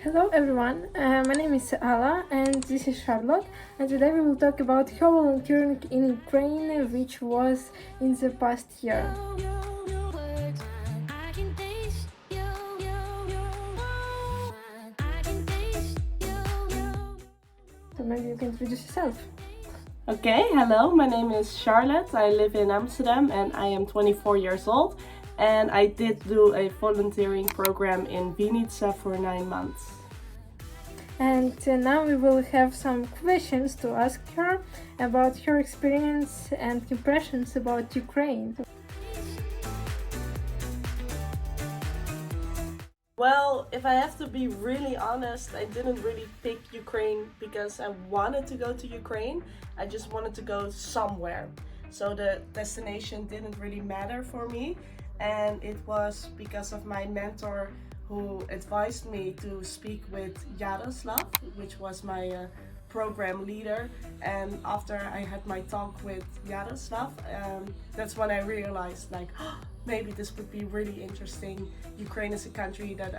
Hello everyone, my name is Ala and this is Charlotte, and today we will talk about how volunteering in Ukraine, which was in the past year. So maybe you can introduce yourself. Okay, hello, my name is Charlotte. I live in Amsterdam and I am 24 years old. And I did do a volunteering program in Vinica for 9 months. And now we will have some questions to ask her about her experience and impressions about Ukraine. Well, if I have to be really honest, I didn't really pick Ukraine because I wanted to go to Ukraine. I just wanted to go somewhere. So the destination didn't really matter for me. And it was because of my mentor who advised me to speak with Yaroslav, which was my program leader. And after I had my talk with Yaroslav, that's when I realized maybe this would be really interesting. Ukraine is a country that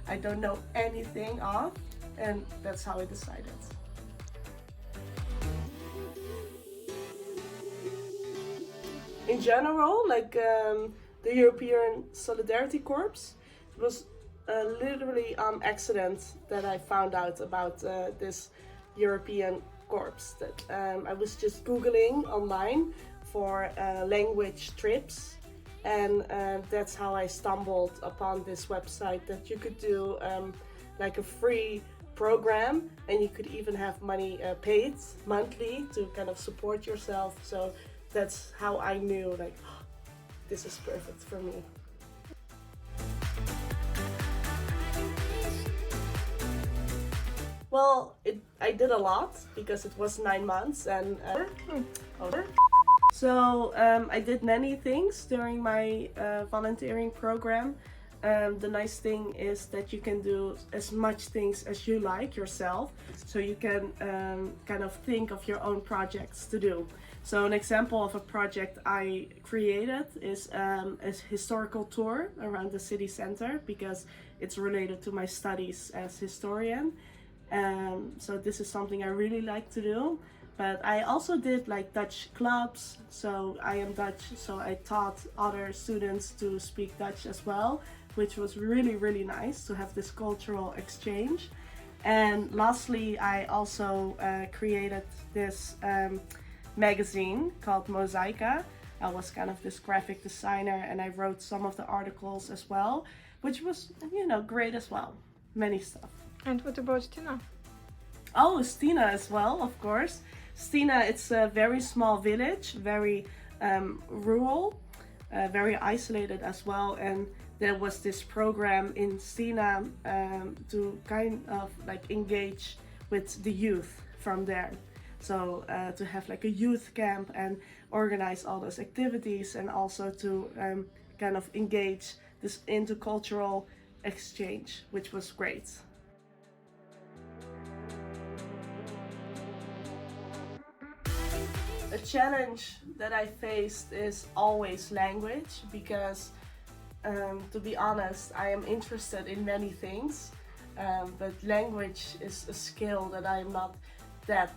I don't know anything of, and that's how I decided. In general, the European Solidarity Corps, it was literally on accident that I found out about this European Corps. That I was just Googling online for language trips, and that's how I stumbled upon this website that you could do like a free program, and you could even have money paid monthly to kind of support yourself. So that's how I knew this is perfect for me. Well, I did a lot because it was 9 months and so I did many things during my volunteering program. The nice thing is that you can do as much things as you like yourself, so you can kind of think of your own projects to do. So an example of a project I created is a historical tour around the city center because it's related to my studies as historian. So this is something I really like to do. But I also did Dutch clubs, so I am Dutch, so I taught other students to speak Dutch as well, which was really nice to have this cultural exchange. And lastly, I also created this magazine called Mosaica. I was kind of this graphic designer and I wrote some of the articles as well, which was, great as well. Many stuff. And what about Stina? Oh, Stina as well, of course. Stina, it's a very small village, very rural, very isolated as well. And there was this program in Stina to kind of engage with the youth from there. So to have a youth camp and organize all those activities, and also to kind of engage this intercultural exchange, which was great. A challenge that I faced is always language, because to be honest, I am interested in many things, but language is a skill that I am not that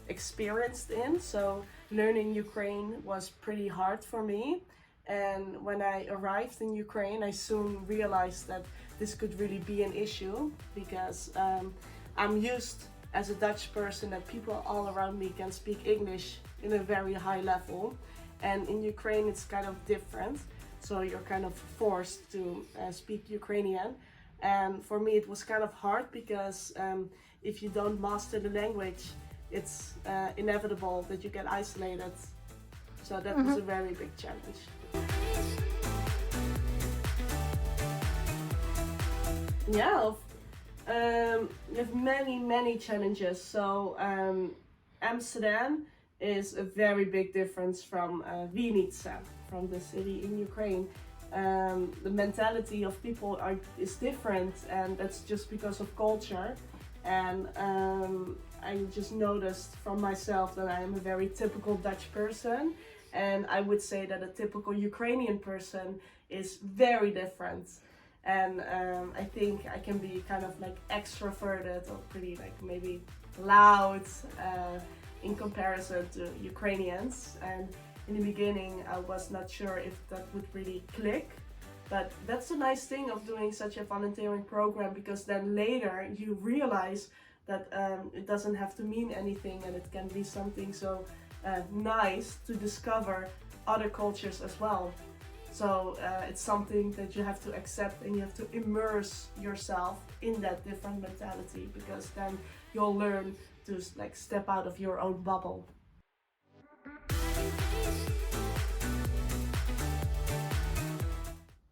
experienced in. So learning Ukraine was pretty hard for me. And when I arrived in Ukraine, I soon realized that this could really be an issue, because I'm used as a Dutch person that people all around me can speak English in a very high level. And in Ukraine, it's kind of different. So you're kind of forced to speak Ukrainian. And for me, it was kind of hard because if you don't master the language, it's inevitable that you get isolated. So that was a very big challenge. Yeah, we have many challenges. So Amsterdam is a very big difference from Vinica, from the city in Ukraine. The mentality of people is different, and that's just because of culture. And I just noticed from myself that I am a very typical Dutch person, and I would say that a typical Ukrainian person is very different. and I think I can be kind of like extroverted or pretty like maybe loud in comparison to Ukrainians. And in the beginning I was not sure if that would really click, but that's the nice thing of doing such a volunteering program, because then later you realize that it doesn't have to mean anything, and it can be something so nice to discover other cultures as well. So it's something that you have to accept, and you have to immerse yourself in that different mentality, because then you'll learn to like step out of your own bubble.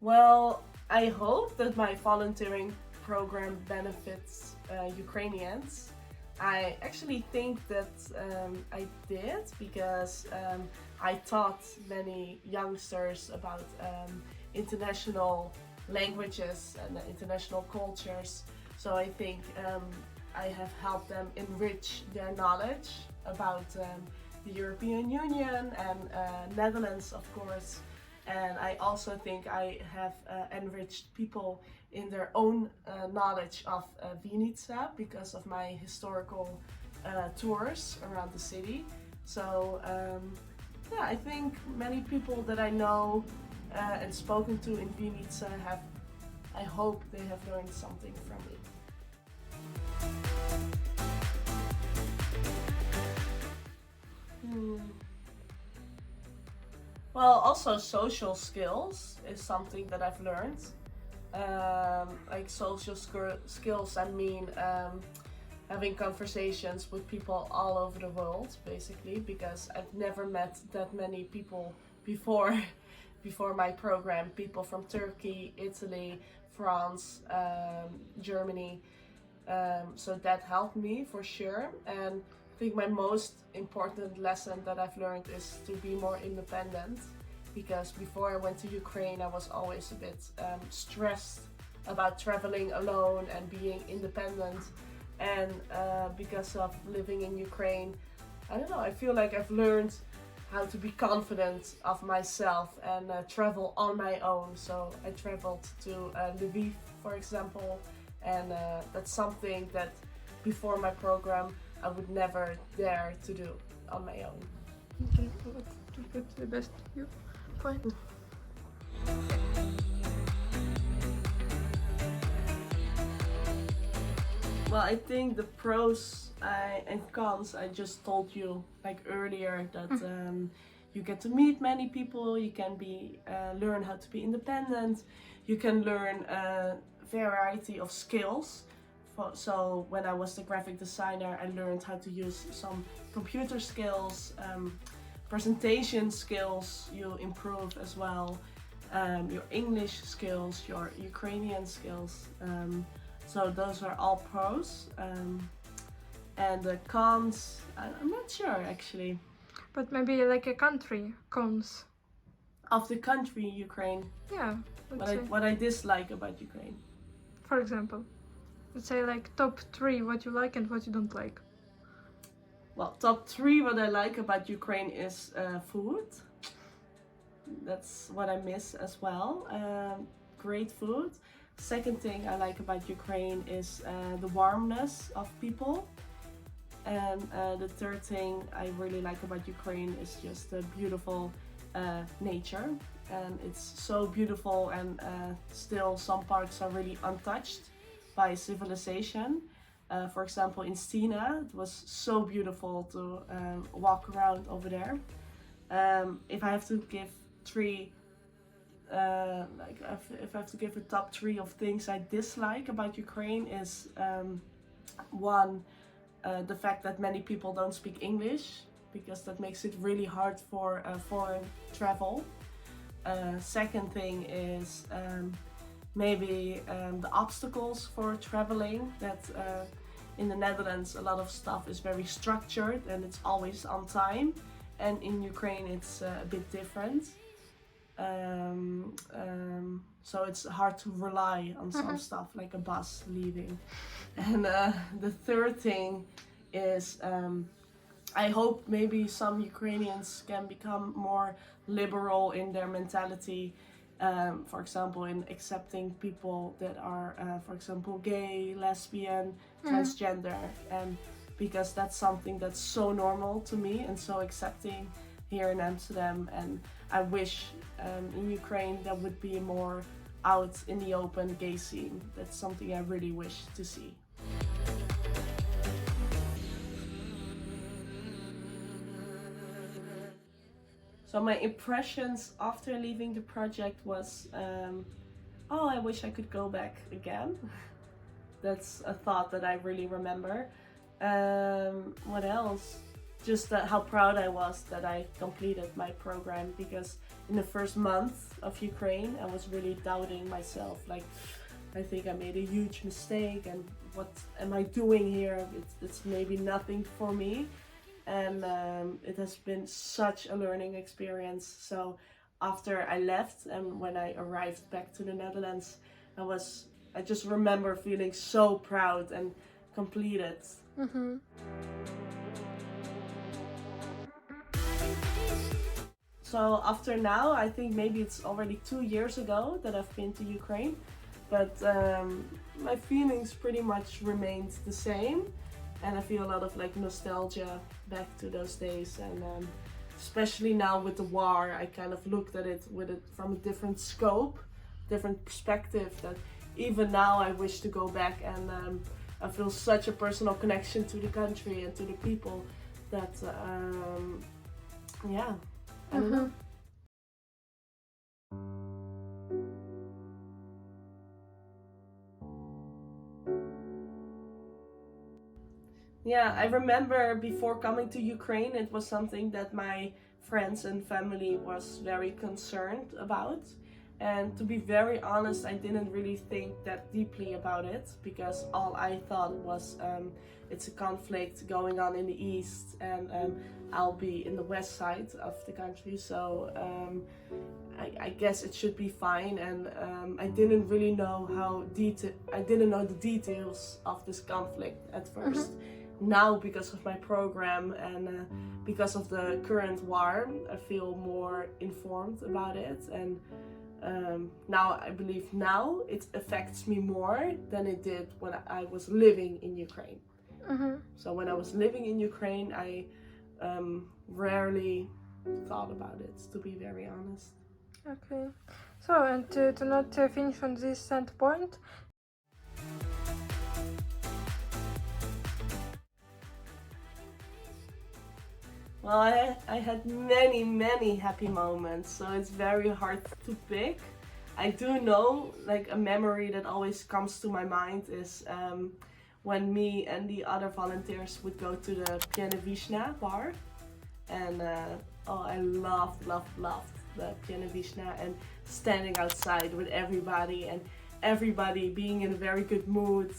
Well, I hope that my volunteering program benefits Ukrainians. I actually think that I did, because I taught many youngsters about international languages and international cultures. So I think I have helped them enrich their knowledge about the European Union and Netherlands, of course. And I also think I have enriched people in their own knowledge of Vinica, because of my historical tours around the city. So yeah, I think many people that I know and spoken to in Vinica I hope they have learned something from me. Well, also social skills is something that I've learned. Like social skills, I mean having conversations with people all over the world, basically, because I've never met that many people before my program. People from Turkey, Italy, France, Germany. So that helped me for sure. And I think my most important lesson that I've learned is to be more independent, because before I went to Ukraine I was always a bit stressed about traveling alone and being independent. And because of living in Ukraine, I don't know, I feel like I've learned how to be confident of myself and travel on my own. So I traveled to Lviv, for example, and that's something that before my program I would never dare to do on my own. Okay, what to put the best viewpoint? Well, I think the pros and cons I just told you like earlier, that you get to meet many people, you can be learn how to be independent, you can learn a variety of skills. So when I was the graphic designer, I learned how to use some computer skills, presentation skills you improve as well, your English skills, your Ukrainian skills. So those are all pros. And the cons, I'm not sure actually. But maybe like a country cons. Of the country Ukraine, Yeah, what I dislike about Ukraine. for example, let's say like top 3 what you like and what you don't like. Well, top 3 what I like about Ukraine is food. That's what I miss as well. Great food. Second thing I like about Ukraine is the warmness of people. And the third thing I really like about Ukraine is just the beautiful nature. And it's so beautiful, and still some parts are really untouched by civilization. For example, in Stina, it was so beautiful to walk around over there. If I have to give 3, if I have to give a top 3 of things I dislike about Ukraine, is one, the fact that many people don't speak English, because that makes it really hard for foreign travel. Second thing is maybe the obstacles for traveling, that in the Netherlands a lot of stuff is very structured and it's always on time, and in Ukraine it's a bit different. So it's hard to rely on some stuff, like a bus leaving. And the third thing is I hope maybe some Ukrainians can become more liberal in their mentality, For example, in accepting people that are, for example, gay, lesbian, transgender, and because that's something that's so normal to me and so accepting here in Amsterdam. And I wish in Ukraine there would be more out in the open gay scene. That's something I really wish to see. So my impressions after leaving the project was, oh, I wish I could go back again. That's a thought that I really remember. What else? Just how proud I was that I completed my program, because in the first month of Ukraine, I was really doubting myself. Like, I think I made a huge mistake, and what am I doing here? It's maybe nothing for me. And it has been such a learning experience. So after I left and when I arrived back to the Netherlands, I just remember feeling so proud and completed. So after now, I think maybe it's already 2 years ago that I've been to Ukraine, but my feelings pretty much remained the same. And I feel a lot of like nostalgia back to those days, and especially now with the war, I kind of looked at it from a different scope, different perspective, that even now I wish to go back, and I feel such a personal connection to the country and to the people that yeah, I don't know. Yeah, I remember before coming to Ukraine, it was something that my friends and family was very concerned about. And to be very honest, I didn't really think that deeply about it, because all I thought was it's a conflict going on in the east, and I'll be in the west side of the country, so I guess it should be fine. And I didn't really know I didn't know the details of this conflict at first. Now, because of my program and because of the current war, I feel more informed about it, and now I believe now it affects me more than it did when I was living in Ukraine. So when I was living in Ukraine, I rarely thought about it, to be very honest. Okay. So, and to not finish on this end point, well, I had many happy moments, so it's very hard to pick. I do know, like, a memory that always comes to my mind is when me and the other volunteers would go to the Pianowizna bar. And oh, I loved the Pianowizna, and standing outside with everybody, and everybody being in a very good mood.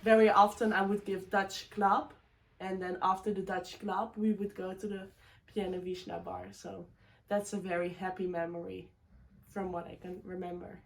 Very often I would give Dutch club, and then after the Dutch club we would go to the Pianowizna bar. So that's a very happy memory from what I can remember.